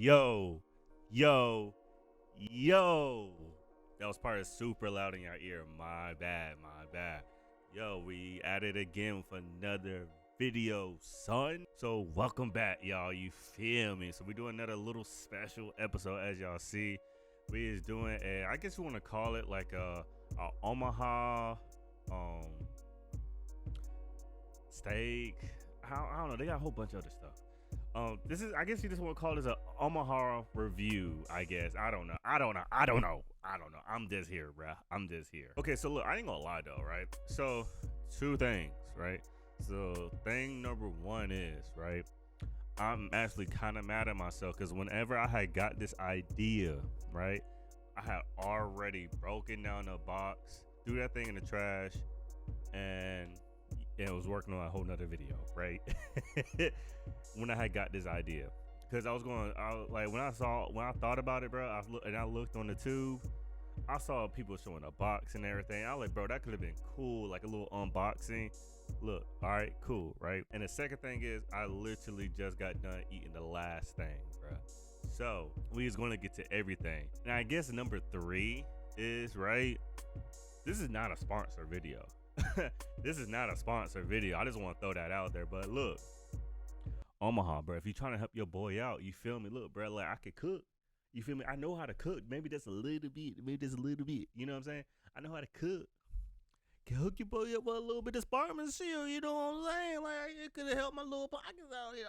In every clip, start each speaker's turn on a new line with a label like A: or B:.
A: Yo, yo, yo. That was probably super loud in your ear. My bad, my bad. Yo, we at it again with another video, son. So welcome back, y'all. You feel me? So we doing another little special episode, as y'all see. We is doing I guess you want to call it like a Omaha steak. I don't know. They got a whole bunch of other stuff. This is, I guess you just want to call this a Omaha review, I guess. I don't know. I'm just here, bruh. I'm just here. Okay, so look, I ain't gonna lie though, right? So, two things, right? So, thing number one is, right? I'm actually kind of mad at myself because whenever I had got this idea, right? I had already broken down the box, threw that thing in the trash, and it was working on a whole nother video, right? When I had got this idea, because I was like, when I thought about it, bro, I looked on the tube, I saw people showing a box and everything. I was like, bro, that could have been cool, like a little unboxing. Look, all right, cool, right? And the second thing is, I literally just got done eating the last thing, bro. So we is going to get to everything. And I guess number three is, right, this is not a sponsor video. This is not a sponsored video. I just want to throw that out there. But look, Omaha, bro, if you're trying to help your boy out, you feel me? Look, bro, like I could cook. You feel me? I know how to cook. Maybe just a little bit. You know what I'm saying? I know how to cook. Can hook your boy up with a little bit of Sparkman seal. You know what I'm saying? Like it could have helped my little pockets out here.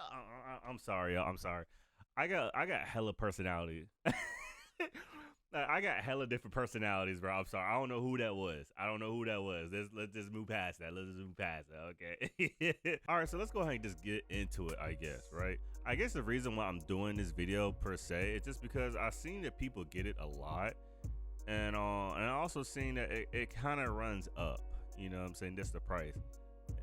A: I'm sorry, y'all. I'm sorry. I got hella personality. I got hella different personalities, bro. I'm sorry. I don't know who that was. Let's just move past that. Okay. All right, so let's go ahead and just get into it, I guess, right? I guess the reason why I'm doing this video per se is just because I've seen that people get it a lot. And I also seen that it kind of runs up. You know what I'm saying? That's the price.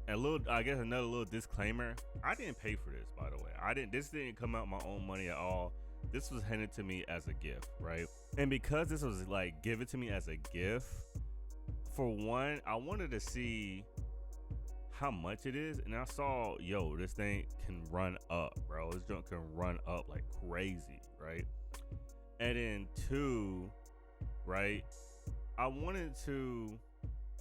A: And I guess another little disclaimer. I didn't pay for this, by the way. This didn't come out my own money at all. This was handed to me as a gift, right? And because this was like given to me as a gift, for one, I wanted to see how much it is, and I saw, yo, this thing can run up, bro. This junk can run up like crazy, right? And then two, right, I wanted to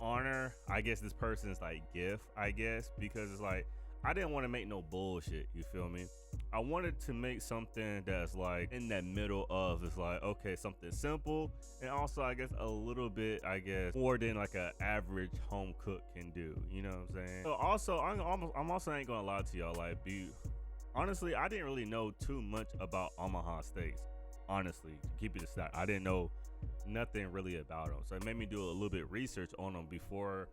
A: honor, I guess, this person's like gift, I guess, because it's like I didn't want to make no bullshit, you feel me? I wanted to make something that's like in that middle of, it's like, okay, something simple, and also I guess a little bit, I guess, more than like an average home cook can do, you know what I'm saying? So also, I'm also ain't gonna lie to y'all, like, honestly, I didn't really know too much about Omaha steaks, honestly, to keep it a stack. I didn't know nothing really about them, so it made me do a little bit of research on them before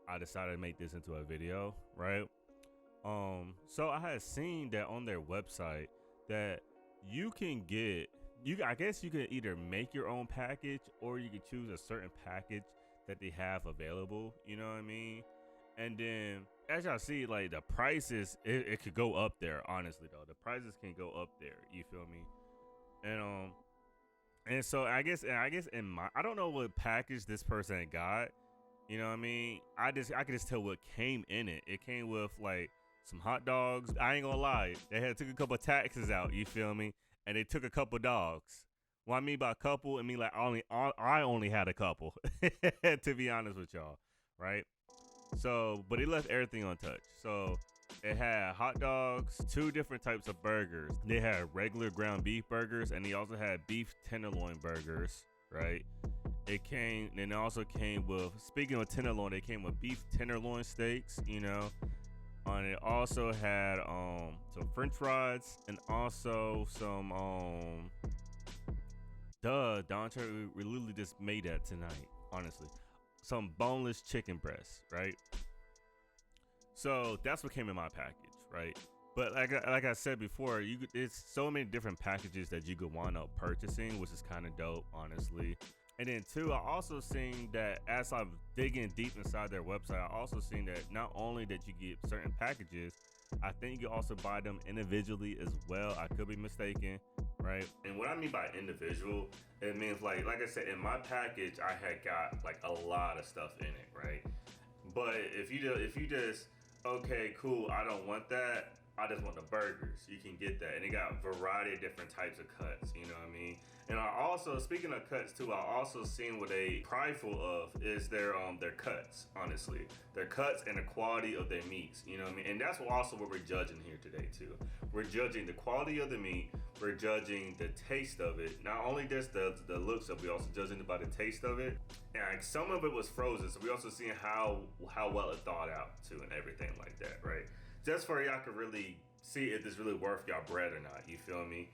A: I decided to make this into a video, right? So I had seen that on their website that you can I guess you can either make your own package or you can choose a certain package that they have available, you know what I mean? And then as y'all see, like the prices, it could go up there, honestly though. The prices can go up there, you feel me? And so I guess I don't know what package this person got, you know what I mean? I could just tell what came in it. It came with like some hot dogs. I ain't gonna lie, they had took a couple of taxes out, you feel me? And they took a couple dogs. What I mean by couple, I mean like I only had a couple, to be honest with y'all, right? So, but it left everything untouched. So it had hot dogs, two different types of burgers. They had regular ground beef burgers, and they also had beef tenderloin burgers, right? It also came with, speaking of tenderloin, it came with beef tenderloin steaks, you know. And it also had some french fries and also some Dante, we literally just made that tonight, honestly. Some boneless chicken breasts, right? So that's what came in my package, right? But like I said before, it's so many different packages that you could wind up purchasing, which is kind of dope, honestly. And then two, I also seen that as I'm digging deep inside their website, I also seen that not only that you get certain packages, I think you also buy them individually as well. I could be mistaken, right? And what I mean by individual, it means like I said, in my package, I had got like a lot of stuff in it, right? But if you just okay, cool, I don't want that, I just want the burgers. You can get that, and they got a variety of different types of cuts. You know what I mean? And I also, speaking of cuts too, I also seen what they prideful of is their cuts. Honestly, their cuts and the quality of their meats. You know what I mean? And that's also what we're judging here today too. We're judging the quality of the meat. We're judging the taste of it. Not only just the looks of it, we also judging it by the taste of it. And like, some of it was frozen, so we also seeing how well it thawed out too, and everything like that, right? Just for y'all could really see if it's really worth y'all bread or not. You feel me?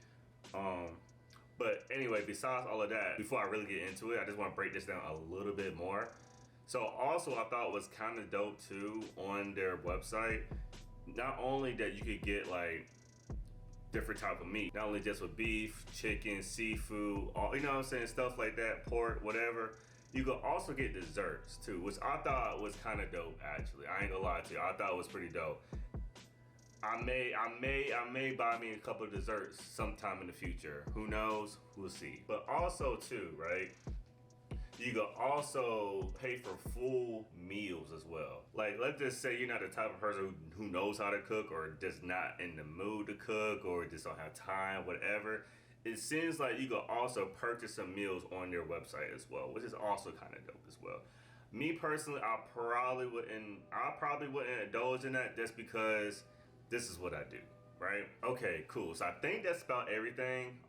A: But anyway, besides all of that, before I really get into it, I just want to break this down a little bit more. So also, I thought was kind of dope too on their website. Not only that you could get like different type of meat, not only just with beef, chicken, seafood, all, you know what I'm saying, stuff like that, pork, whatever. You could also get desserts too, which I thought was kind of dope. Actually, I ain't gonna lie to you, I thought it was pretty dope. I may buy me a couple of desserts sometime in the future. Who knows? We'll see. But also too, right? You can also pay for full meals as well. Like, let's just say you're not the type of person who knows how to cook, or just not in the mood to cook, or just don't have time, whatever. It seems like you can also purchase some meals on their website as well, which is also kind of dope as well. Me personally, I probably wouldn't indulge in that, just because this is what I do, right? Okay, cool. So I think that's about everything.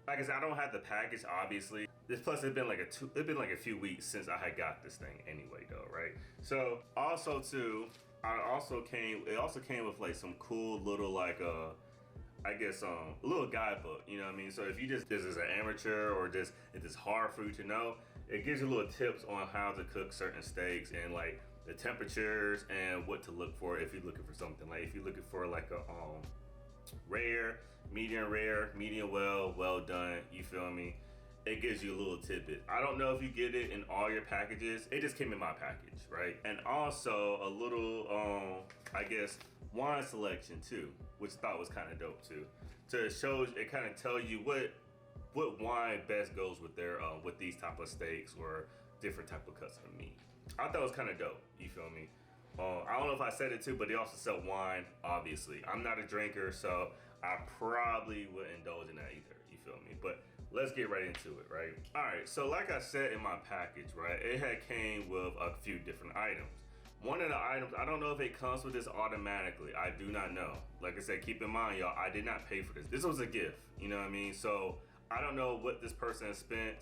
A: Like I said, I don't have the package, obviously. Plus, it's been like a few weeks since I had got this thing anyway, though, right? So also too, it also came with like some cool little like I guess a little guidebook, you know what I mean? So if you just is an amateur, or just if it's hard for you to know, it gives you little tips on how to cook certain steaks, and like the temperatures and what to look for if you're looking for something. Like if you're looking for like a rare, medium well done, you feel me? It gives you a little tidbit. I don't know if you get it in all your packages. It just came in my package, right? And also a little I guess wine selection too, which I thought was kind of dope too. To show, it kind of tell you what wine best goes with their with these type of steaks or different type of cuts of meat. I thought it was kind of dope. You feel me? I don't know if I said it too, but they also sell wine. Obviously, I'm not a drinker, so I probably wouldn't indulge in that either. You feel me? But let's get right into it, right? All right. So like I said in my package, right, it had came with a few different items. One of the items, I don't know if it comes with this automatically. I do not know. Like I said, keep in mind, y'all, I did not pay for this. This was a gift. You know what I mean? So I don't know what this person has spent.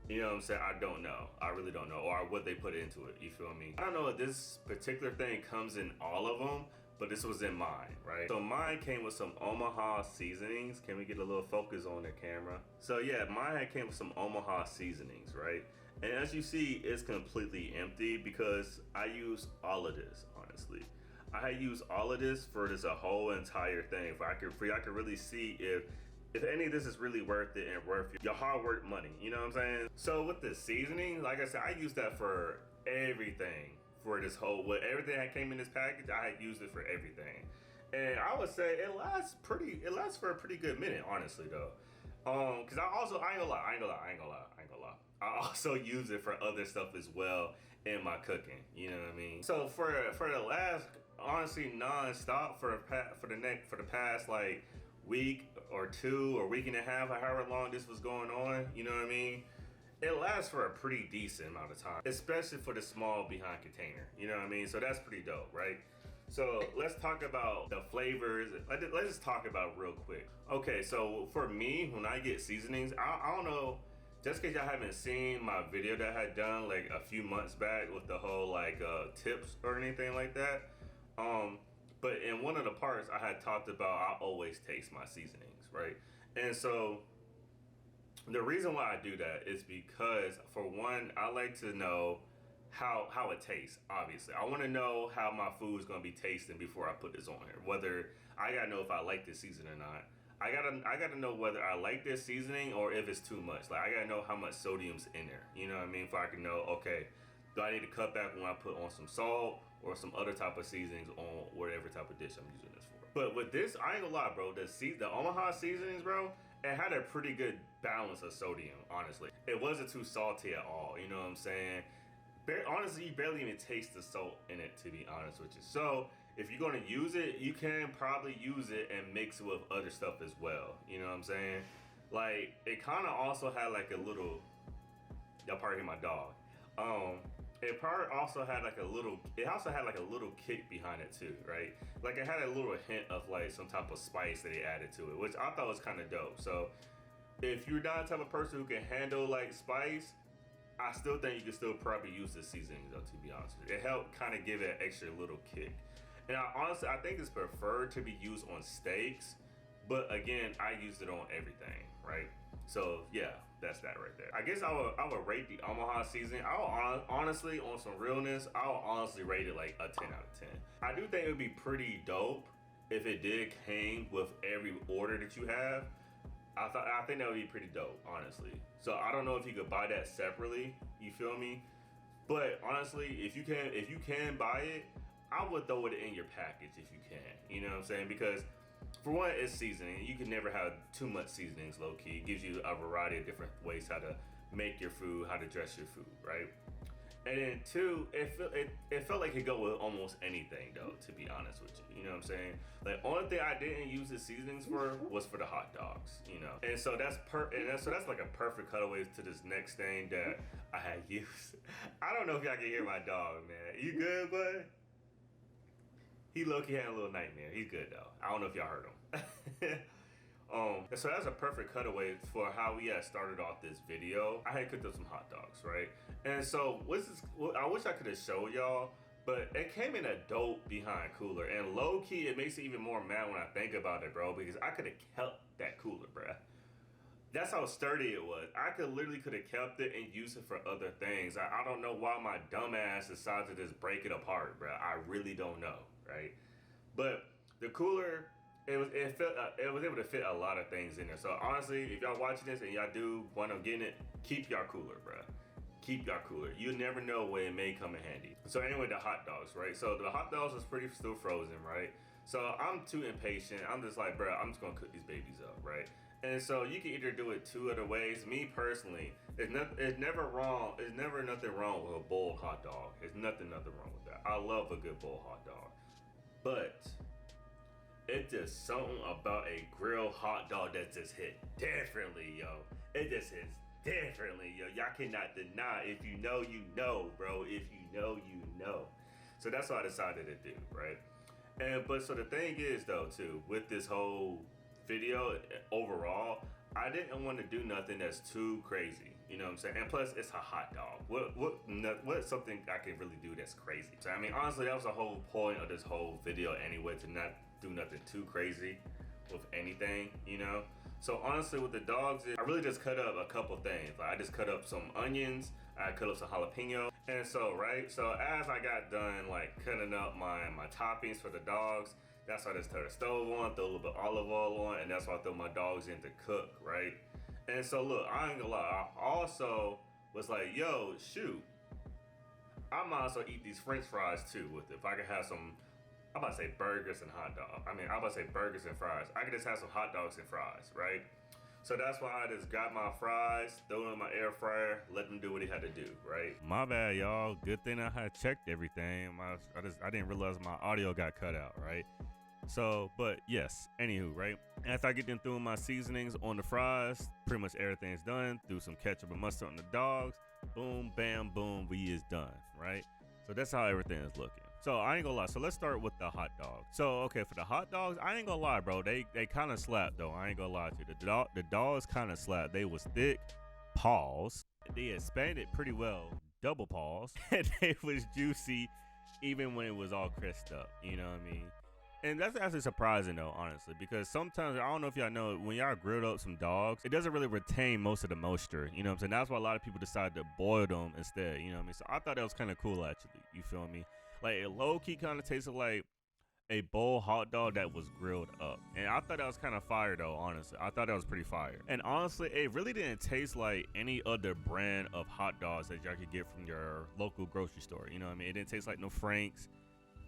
A: You know what I'm saying? I don't know. I really don't know. Or what they put into it. You feel me? I don't know if this particular thing comes in all of them, but this was in mine, right? So mine came with some Omaha seasonings. Can we get a little focus on the camera? So yeah, mine came with some Omaha seasonings, right? And as you see, it's completely empty because I use all of this, honestly. I use all of this for this a whole entire thing. I could really see if any of this is really worth it and worth your hard work money, you know what I'm saying? So with the seasoning, like I said, I use that for everything. For this whole, everything that came in this package, I had used it for everything. And I would say it lasts for a pretty good minute, honestly though. Cause I ain't gonna lie. I also use it for other stuff as well in my cooking, you know what I mean? So for the last, honestly, non-stop for the past like week or two or week and a half, or however long this was going on, you know what I mean? It lasts for a pretty decent amount of time, especially for the small behind container, you know what I mean? So that's pretty dope, right? So let's talk about the flavors. Let's just talk about it real quick. Okay, so for me, when I get seasonings, I don't know, just in case y'all haven't seen my video that I had done like a few months back with the whole like tips or anything like that. But in one of the parts I had talked about I always taste my seasonings, right? And so the reason why I do that is because, for one, I like to know how it tastes, obviously. I want to know how my food is going to be tasting before I put this on here. Whether, I got to know if I like this seasoning or not. I gotta know whether I like this seasoning or if it's too much. Like, I got to know how much sodium's in there. You know what I mean? If I can know, okay, do I need to cut back when I put on some salt or some other type of seasonings on whatever type of dish I'm using this for. But with this, I ain't gonna lie, bro. The Omaha seasonings, bro, it had a pretty good balance of sodium, honestly. It wasn't too salty at all, you know what I'm saying? Honestly, you barely even taste the salt in it, to be honest with you. So if you're gonna use it, you can probably use it and mix it with other stuff as well. You know what I'm saying? Like it kind of also had like a little. Y'all probably hear my dog. It probably also had like a little. It also had like a little kick behind it too, right? Like it had a little hint of like some type of spice that they added to it, which I thought was kind of dope. So if you're not the type of person who can handle like spice, I still think you can still probably use the seasoning though. To be honest, it helped kind of give it an extra little kick. And I think it's preferred to be used on steaks, but again, I used it on everything, right? So yeah, that's that right there. I guess I would rate the Omaha seasoning. Honestly, on some realness, I'll honestly rate it like a 10 out of 10. I do think it would be pretty dope if it did came with every order that you have. I think that would be pretty dope, honestly. So I don't know if you could buy that separately. You feel me? But honestly, if you can buy it, I would throw it in your package if you can. You know what I'm saying? Because for one, it's seasoning. You can never have too much seasonings, low key. It gives you a variety of different ways how to make your food, how to dress your food, right? And then two, it felt like it could go with almost anything though, to be honest with you. You know what I'm saying? Like only thing I didn't use the seasonings for was for the hot dogs, you know. And so that's like a perfect cutaway to this next thing that I had used. I don't know if y'all can hear my dog, man. You good, bud? He low-key had a little nightmare. He's good though. I don't know if y'all heard him. So that's a perfect cutaway for how we had started off this video. I had cooked up some hot dogs, right? And so I wish I could have showed y'all, but it came in a dope behind cooler. And low-key, it makes it even more mad when I think about it, bro, because I could have kept that cooler, bruh. That's how sturdy it was. I literally could have kept it and used it for other things. I don't know why my dumb ass decided to just break it apart, bruh. I really don't know, right? But the cooler, it was able to fit a lot of things in there. So honestly, if y'all watching this and y'all do want to get it, keep y'all cooler, bruh. Keep y'all cooler. You never know when it may come in handy. So anyway, the hot dogs, right? So the hot dogs is pretty still frozen, right? So I'm too impatient. I'm just like, bruh, I'm just gonna cook these babies up, right? And so you can either do it two other ways. Me personally, it's never wrong. There's never nothing wrong with a boiled hot dog. There's nothing wrong with that. I love a good boiled hot dog. But it's just something about a grilled hot dog that just hit differently, yo. It just hits differently, yo. Y'all cannot deny. If you know, you know, bro. If you know, you know. So that's what I decided to do, right? But so the thing is, though, too, with this whole video overall, I didn't want to do nothing that's too crazy. You know what I'm saying? And plus, it's a hot dog. What's something I can really do that's crazy? So I mean, honestly, that was the whole point of this whole video anyway, to not do nothing too crazy with anything, you know? So honestly, with the dogs, I really just cut up a couple things. Like I just cut up some onions, I cut up some jalapeno, and so as I got done like cutting up my toppings for the dogs, that's why I just turn the stove on, throw a little bit of olive oil on, and that's why I throw my dogs in to cook, right? And so look, I ain't gonna lie, I also was like, yo, shoot, I might as well eat these French fries too with it. If I could have some, I'm about to say burgers and hot dog. I'm about to say burgers and fries. I could just have some hot dogs and fries, right? So that's why I just got my fries, throw them in my air fryer, let them do what he had to do, right? My bad, y'all. Good thing I had checked everything. I didn't realize my audio got cut out, right? So, but yes, anywho, right? After I get them through my seasonings on the fries, pretty much everything's done. Threw some ketchup and mustard on the dogs. Boom, bam, boom, we is done, right? So that's how everything is looking. So I ain't gonna lie. So let's start with the hot dogs. So okay, for the hot dogs, I ain't gonna lie, bro. They kind of slapped though. I ain't gonna lie to you. The dogs kind of slapped. They was thick, pause. They expanded pretty well, double pause, and they was juicy, even when it was all crisped up. You know what I mean? And that's actually surprising though, honestly, because sometimes, I don't know if y'all know, when y'all grilled up some dogs, it doesn't really retain most of the moisture, you know what I'm saying? That's why a lot of people decide to boil them instead, you know what I mean? So I thought that was kind of cool, actually, you feel me? Like, it low-key kind of tasted like a bowl hot dog that was grilled up. And I thought that was kind of fire though, honestly. I thought that was pretty fire. And honestly, it really didn't taste like any other brand of hot dogs that y'all could get from your local grocery store, you know what I mean? It didn't taste like no Frank's.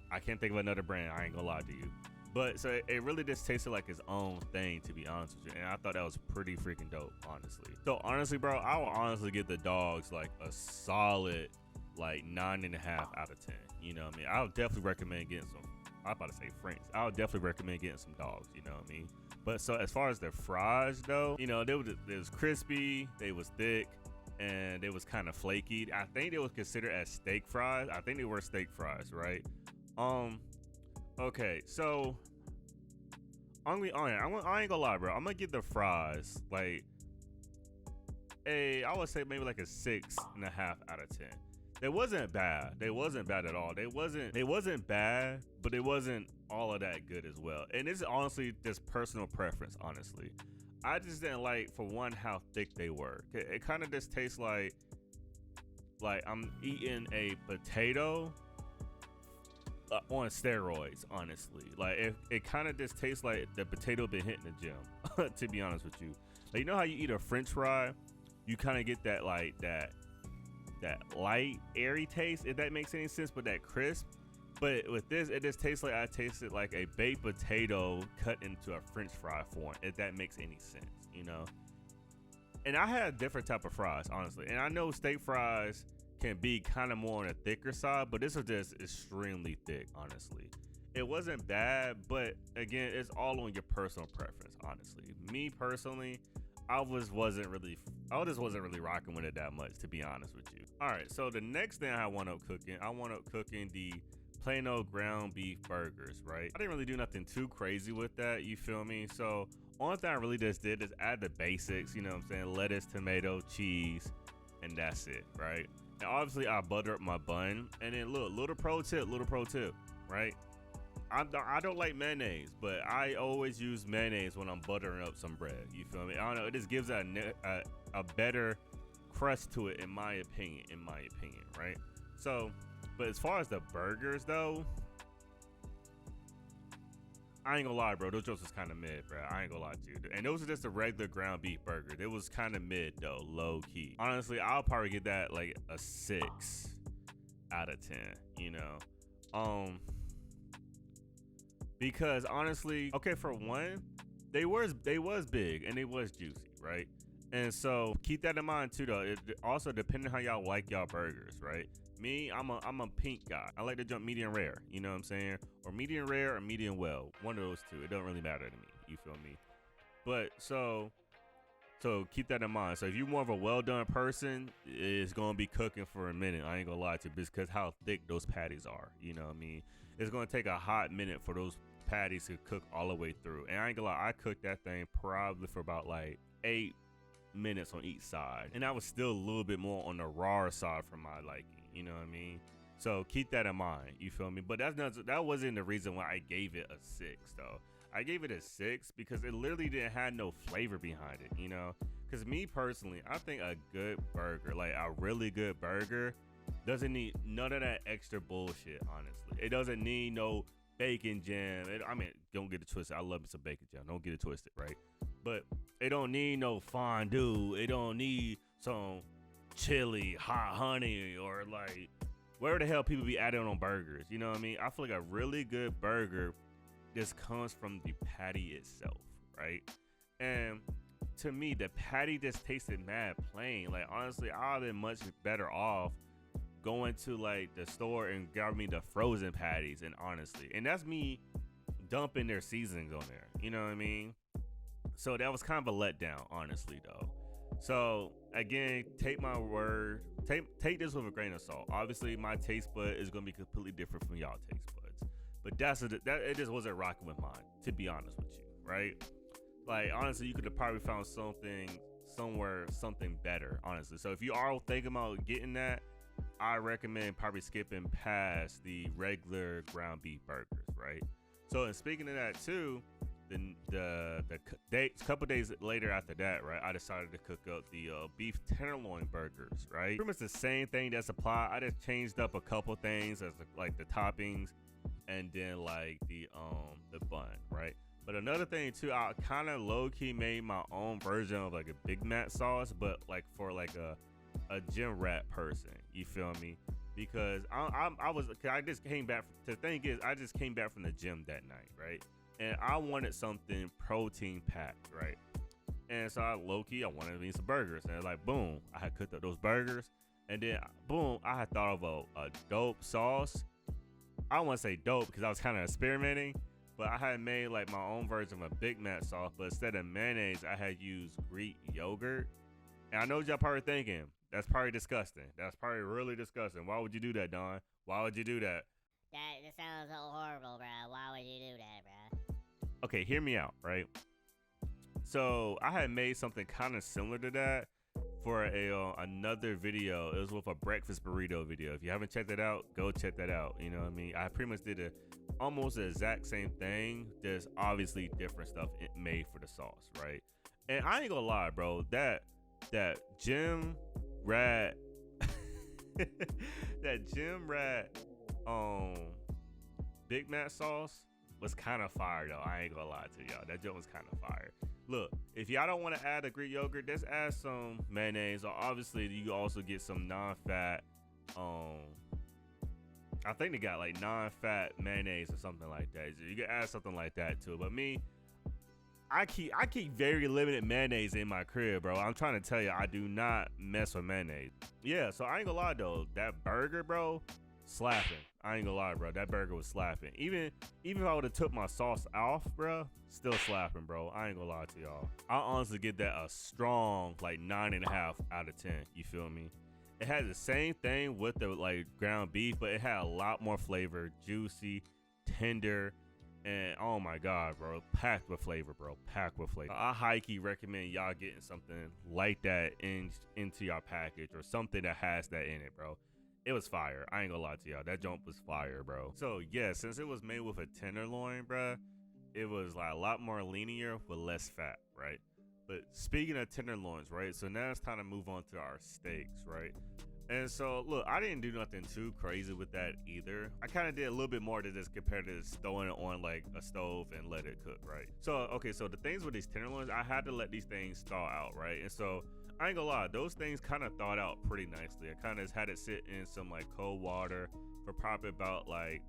A: I can't think of another brand, I ain't gonna lie to you. But so it really just tasted like its own thing, to be honest with you. And I thought that was pretty freaking dope, honestly. So honestly, bro, I will honestly give the dogs like a solid like 9.5 out of 10. You know what I mean? I would definitely recommend getting some. I'm about to say French. I would definitely recommend getting some dogs. You know what I mean? But so as far as the fries though, you know, they was crispy, they was thick, and they was kind of flaky. I think they was considered as steak fries. I think they were steak fries, right? Okay, so I ain't gonna lie, bro. I'm gonna give the fries like I would say maybe like a 6.5 out of 10. They wasn't bad. They wasn't bad at all. They wasn't bad, but it wasn't all of that good as well. And it's honestly just personal preference, honestly. I just didn't like, for one, how thick they were. It kind of just tastes like I'm eating a potato on steroids, honestly. Like it kind of just tastes like the potato been hitting the gym, to be honest with you. Like, you know how you eat a French fry, you kind of get that like that light, airy taste, if that makes any sense, but that crisp. But with this, it just tastes like I tasted like a baked potato cut into a French fry form, if that makes any sense, you know? And I had a different type of fries, honestly. And I know steak fries can be kind of more on the thicker side, but this was just extremely thick, honestly. It wasn't bad, but again, it's all on your personal preference, honestly. Me personally, I just wasn't really rocking with it that much, to be honest with you. All right, so the next thing I wound up cooking the plain old ground beef burgers, right? I didn't really do nothing too crazy with that, you feel me? So only thing I really just did is add the basics, you know what I'm saying? Lettuce, tomato, cheese, and that's it, right? And obviously I butter up my bun, and then look, little pro tip, right? I don't like mayonnaise, but I always use mayonnaise when I'm buttering up some bread. You feel me? I don't know. It just gives a better crust to it, in my opinion. Right? So, but as far as the burgers though, I ain't gonna lie, bro. Those jokes was kind of mid, bro. I ain't gonna lie to you. And those are just a regular ground beef burger. It was kind of mid though, low key. Honestly, I'll probably get that like a 6 out of 10. You know, because honestly, okay, for one, they was big and they was juicy, right? And so keep that in mind too, though. It also depending how y'all like y'all burgers, right? Me, I'm a pink guy. I like to jump medium rare, you know what I'm saying? Or medium rare or medium well. One of those two. It don't really matter to me. You feel me? But so keep that in mind. So if you're more of a well done person, it's gonna be cooking for a minute. I ain't gonna lie to you, because how thick those patties are. You know what I mean? It's gonna take a hot minute for those patties to cook all the way through. And I ain't gonna lie, I cooked that thing probably for about like 8 minutes on each side. And I was still a little bit more on the raw side for my liking. You know what I mean? So keep that in mind. You feel me? But that wasn't the reason why I gave it a 6 though. I gave it a 6 because it literally didn't have no flavor behind it, you know? Because me personally, I think a good burger, like a really good burger, doesn't need none of that extra bullshit, honestly. It doesn't need no bacon jam. I mean, don't get it twisted. I love me some bacon jam. Don't get it twisted, right? But it don't need no fondue. It don't need some chili, hot honey, or like where the hell people be adding on burgers. You know what I mean? I feel like a really good burger just comes from the patty itself, right? And to me, the patty just tasted mad plain. Like, honestly, I'd have been much better off going to like the store and grabbing me the frozen patties. And honestly, and that's me dumping their seasonings on there. You know what I mean? So that was kind of a letdown, honestly, though. So again, take my word, take this with a grain of salt. Obviously, my taste bud is gonna be completely different from y'all taste buds, but that it just wasn't rocking with mine, to be honest with you, right? Like, honestly, you could have probably found something better, honestly. So if you are thinking about getting that, I recommend probably skipping past the regular ground beef burgers, right? So, and speaking of that too, the couple days later after that, right, I decided to cook up the beef tenderloin burgers, right? Pretty much the same thing that's applied. I just changed up a couple things as like the toppings, and then like the bun, right? But another thing too, I kind of low key made my own version of like a Big Mac sauce, but like for like a gym rat person, you feel me? Because I just came back. The thing is, I just came back from the gym that night, right? And I wanted something protein packed, right? And so I wanted me some burgers, and like boom, I had cooked up those burgers, and then boom, I had thought of a dope sauce. I don't want to say dope because I was kind of experimenting, but I had made like my own version of a Big Mac sauce, but instead of mayonnaise, I had used Greek yogurt. And I know what y'all probably thinking, that's probably disgusting. That's probably really disgusting. Why would you do that, Don? Why would you do that?
B: That sounds so horrible, bro. Why would you do that, bro?
A: Okay, hear me out, right? So I had made something kind of similar to that for another video. It was with a breakfast burrito video. If you haven't checked that out, go check that out. You know what I mean? I pretty much did almost the exact same thing, just obviously different stuff made for the sauce, right? And I ain't gonna lie, bro, that gym rat that gym rat Big Mac sauce was kind of fire though. I ain't gonna lie to y'all, that joke was kind of fire. Look, if y'all don't want to add a Greek yogurt, just add some mayonnaise, or obviously you can also get some non-fat I think they got like non-fat mayonnaise or something like that. So you can add something like that too. But me, I keep very limited mayonnaise in my crib, bro. I'm trying to tell you, I do not mess with mayonnaise. Yeah, so I ain't gonna lie though, that burger, bro, slapping. I ain't gonna lie, bro, that burger was slapping. Even if I would have took my sauce off, bro, still slapping, bro. I ain't gonna lie to y'all. I honestly give that a strong like 9.5 out of 10. You feel me? It had the same thing with the like ground beef, but it had a lot more flavor, juicy, tender, and oh my god, bro, packed with flavor, bro, packed with flavor. I highly recommend y'all getting something like that into your package, or something that has that in it, bro. It was fire. I ain't gonna lie to y'all, that jump was fire, bro. So yeah, since it was made with a tenderloin, bro, it was like a lot more linear with less fat, right? But speaking of tenderloins, right? So now it's time to move on to our steaks, right? And so, look, I didn't do nothing too crazy with that either. I kind of did a little bit more to this compared to just throwing it on like a stove and let it cook, right? So, okay, so the things with these tenderloins, I had to let these things thaw out, right? And so, I ain't gonna lie, those things kind of thawed out pretty nicely. I kind of had it sit in some like cold water for probably about like,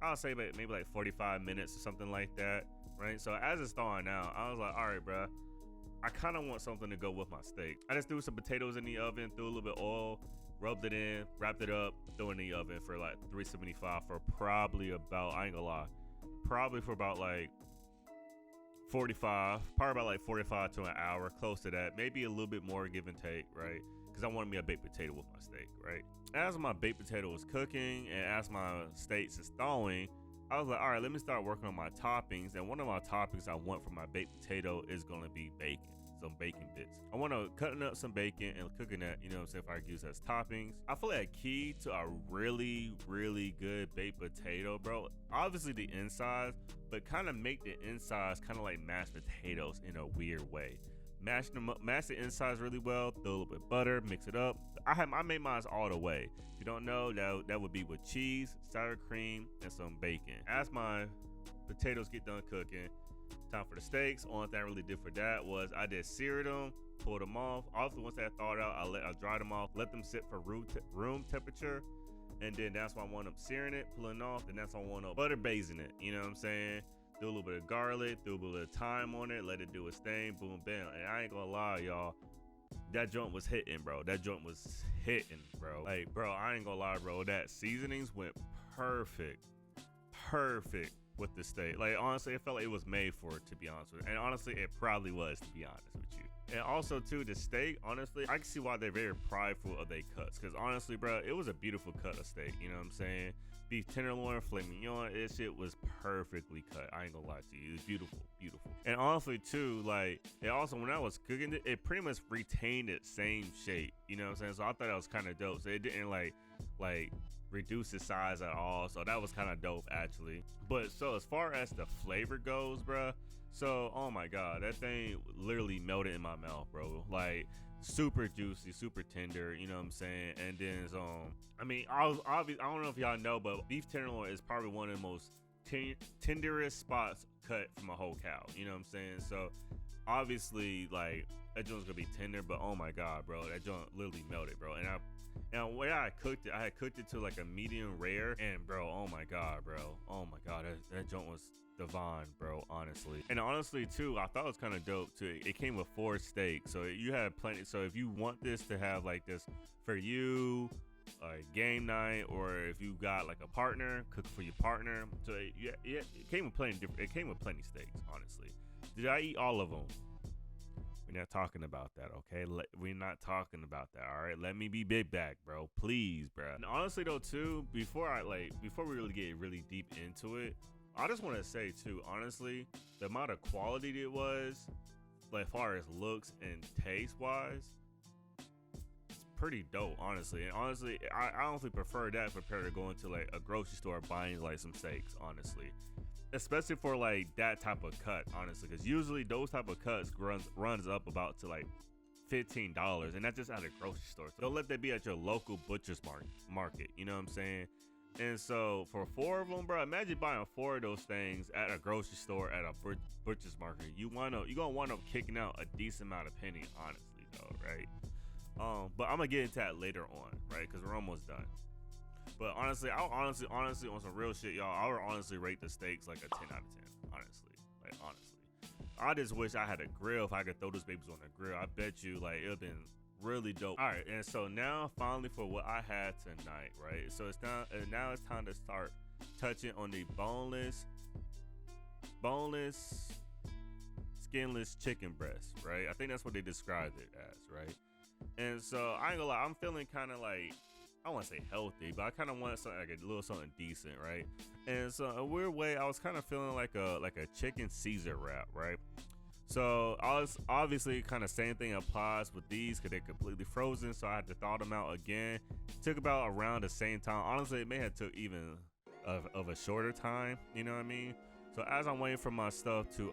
A: I'll say maybe like 45 minutes or something like that, right? So, as it's thawing out, I was like, all right, bro, I kind of want something to go with my steak. I just threw some potatoes in the oven, threw a little bit of oil, rubbed it in, wrapped it up, threw it in the oven for like 375 for probably about, I ain't gonna lie, probably for about like 45 to an hour, close to that, maybe a little bit more, give and take, right? Because I wanted me a baked potato with my steak, right? As my baked potato was cooking and as my steaks is thawing, I was like, all right, let me start working on my toppings. And one of my toppings I want for my baked potato is going to be bacon, some bacon bits. I want to cutting up some bacon and cooking that, you know what I'm saying, if I can use as toppings. I feel like key to a really, really good baked potato, bro, obviously the insides, but kind of make the insides kind of like mashed potatoes in a weird way. Mash them up, mash the insides really well, throw a little bit of butter, mix it up. I made mine all the way. If you don't know, that would be with cheese, sour cream, and some bacon. As my potatoes get done cooking, time for the steaks. Only thing I really did for that was I just seared them, pulled them off. Also, once that thawed out, I dried them off, let them sit for room temperature, and then that's why I want them searing it, pulling off, and that's why I want them butter basting it. You know what I'm saying? Do a little bit of garlic, do a little bit of thyme on it, let it do its thing, boom, bam. And I ain't gonna lie, y'all, that joint was hitting, bro. That joint was hitting, bro. Like, bro, I ain't gonna lie, bro. That seasonings went perfect with the steak. Like, honestly, it felt like it was made for it, to be honest with you. And honestly, it probably was, to be honest with you. And also, too, the steak, honestly, I can see why they're very prideful of their cuts. Because honestly, bro, it was a beautiful cut of steak. You know what I'm saying? Beef tenderloin, filet mignon, this shit was perfectly cut. I ain't gonna lie to you. It was beautiful, beautiful. And honestly, too, like, it also, when I was cooking it, it pretty much retained its same shape. You know what I'm saying? So I thought that was kind of dope. So it didn't, like reduce its size at all. So that was kind of dope, actually. But so as far as the flavor goes, bruh, so, oh my God, that thing literally melted in my mouth, bro. Like, super juicy, super tender, you know what I'm saying? And then, I mean, I don't know if y'all know, but beef tenderloin is probably one of the most tenderest spots cut from a whole cow, you know what I'm saying? So, obviously, like, that joint's gonna be tender, but oh my God, bro, that joint literally melted, bro. And the way I cooked it, I had cooked it to like a medium rare, and bro, oh my God, bro, oh my God, that joint was divine, bro, honestly. And honestly, too, I thought it was kind of dope, too. It came with 4 steaks, so you had plenty. So if you want this to have like this for you, game night, or if you got like a partner, cook for your partner. So yeah, it came with plenty different. It came with plenty steaks. Honestly, did I eat all of them? We're not talking about that, okay? We're not talking about that, all right? Let me be big back, bro. Please, bro. And honestly, though, too, before we really get really deep into it, I just want to say, too, honestly, the amount of quality it was, like, as far as looks and taste-wise, it's pretty dope, honestly. And honestly, I honestly prefer that compared to going to, like, a grocery store buying, like, some steaks, honestly. Especially for like that type of cut, honestly, because usually those type of cuts runs up about to like $15, and that's just at a grocery store. So don't let that be at your local butcher's market. You know what I'm saying? And so for 4 of them, bro, imagine buying 4 of those things at a grocery store at a butcher's market. You're gonna wind up kicking out a decent amount of penny, honestly, though, right? But I'm gonna get into that later on, right? Because we're almost done. But honestly, on some real shit, y'all, I would honestly rate the steaks like a 10 out of 10. Honestly, like honestly, I just wish I had a grill. If I could throw those babies on the grill, I bet you like it would've been really dope. All right, and so now finally for what I had tonight, right? So now it's time to start touching on the boneless, skinless chicken breast, right? I think that's what they described it as, right? And so I ain't gonna lie, I'm feeling kind of like, I don't want to say healthy, but I kind of want something like a little something decent, right? And so in a weird way, I was kind of feeling like a chicken Caesar wrap, right? So I was obviously kind of same thing applies with these because they're completely frozen. So I had to thaw them out again. Took about around the same time. Honestly, it may have took even of a shorter time. You know what I mean? So as I'm waiting for my stuff to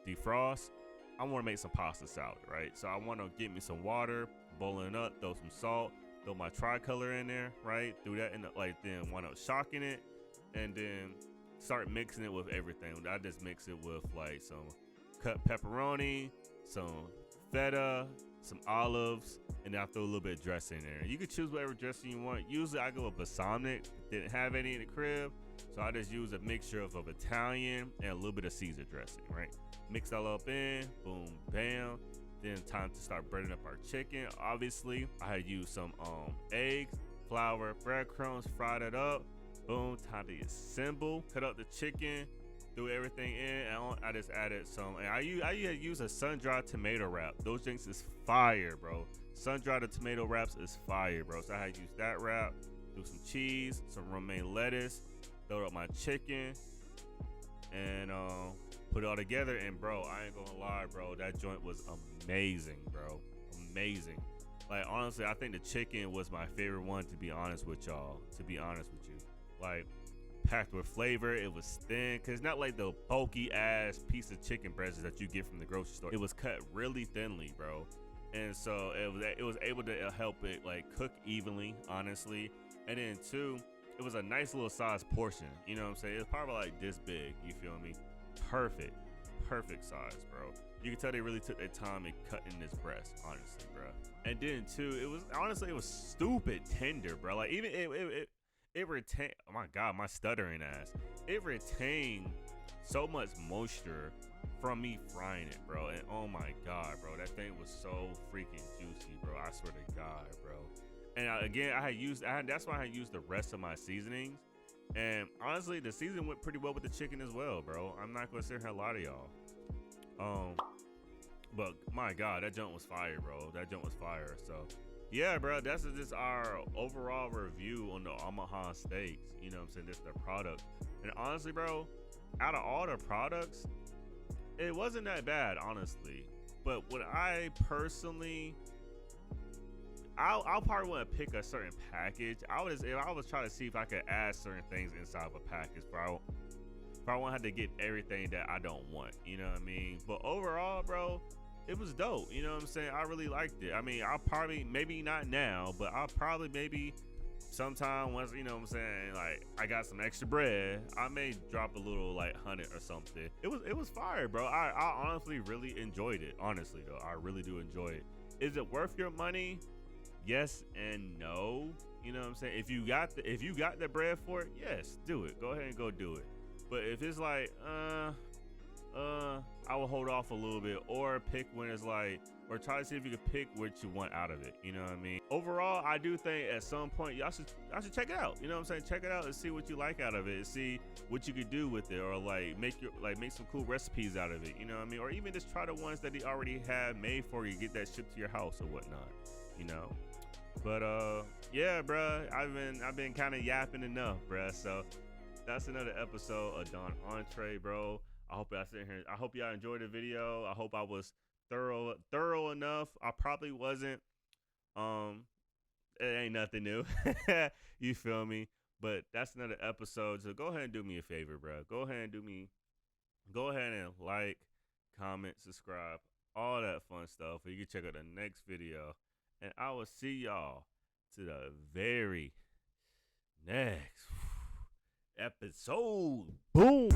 A: defrost, I want to make some pasta salad, right? So I want to get me some water, boil it up, throw some salt. Throw my tricolor in there, right? Do that in then wind up shocking it, and then start mixing it with everything. I just mix it with like some cut pepperoni, some feta, some olives, and then I throw a little bit of dressing in there. You can choose whatever dressing you want. Usually I go with balsamic. Didn't have any in the crib, so I just use a mixture of Italian and a little bit of Caesar dressing, right? Mix all up in, boom, bam. Then time to start breading up our chicken. Obviously, I had used some eggs, flour, breadcrumbs, fried it up. Boom, time to assemble. Cut up the chicken, threw everything in, and I just added some. And I use a sun-dried tomato wrap. Those drinks is fire, bro. Sun-dried tomato wraps is fire, bro. So I had used that wrap, do some cheese, some romaine lettuce, throw up my chicken, and put it all together. And bro, I ain't gonna lie, bro, that joint was amazing, bro. Amazing. Like honestly, I think the chicken was my favorite one, to be honest with y'all. To be honest with you, like packed with flavor. It was thin, cause it's not like the bulky ass piece of chicken breasts that you get from the grocery store. It was cut really thinly, bro. And so it was able to help it like cook evenly, honestly. And then too, it was a nice little size portion. You know what I'm saying? It's probably like this big. You feel me? Perfect size, bro. You can tell they really took their time in cutting this breast, honestly, bro. And then too, it was stupid tender, bro. Like even it retained. Oh my god, my stuttering ass. It retained so much moisture from me frying it, bro. And oh my god, bro, that thing was so freaking juicy, bro. I swear to God, bro. And again, that's why I had used the rest of my seasonings. And honestly, the seasoning went pretty well with the chicken as well, bro. I'm not gonna sit here and lie to y'all. But my god, that joint was fire, bro. That joint was fire. So yeah, bro, that's just our overall review on the Omaha steaks. You know what I'm saying? That's the product. And honestly, bro, out of all the products, it wasn't that bad, honestly. But what I personally, I'll probably want to pick a certain package. I was trying to see if I could add certain things inside of a package, bro. If I won't have to get everything that I don't want, you know what I mean? But overall, bro, it was dope. You know what I'm saying? I really liked it. I mean, I'll probably, maybe not now, but I'll probably maybe sometime once, you know what I'm saying, like I got some extra bread, I may drop a little like 100 or something. It was fire, bro. I honestly really enjoyed it. Honestly though, I really do enjoy it. Is it worth your money? Yes and no. You know what I'm saying? If you got the bread for it, yes, do it. Go ahead and go do it. But if it's like, I will hold off a little bit, or pick when it's like, or try to see if you can pick what you want out of it. You know what I mean? Overall, I do think at some point y'all should check it out. You know what I'm saying? Check it out and see what you like out of it, and see what you could do with it, or like make some cool recipes out of it. You know what I mean? Or even just try the ones that they already have made for you, get that shipped to your house or whatnot. You know? But yeah, bruh, I've been kind of yapping enough, bruh. So that's another episode of Don Entree, bro. I hope y'all enjoyed the video. I hope I was thorough enough. I probably wasn't. It ain't nothing new. You feel me? But that's another episode. So go ahead and do me a favor, bro. Go ahead and like, comment, subscribe, all that fun stuff. Or you can check out the next video. And I will see y'all to the very next episode. Boom.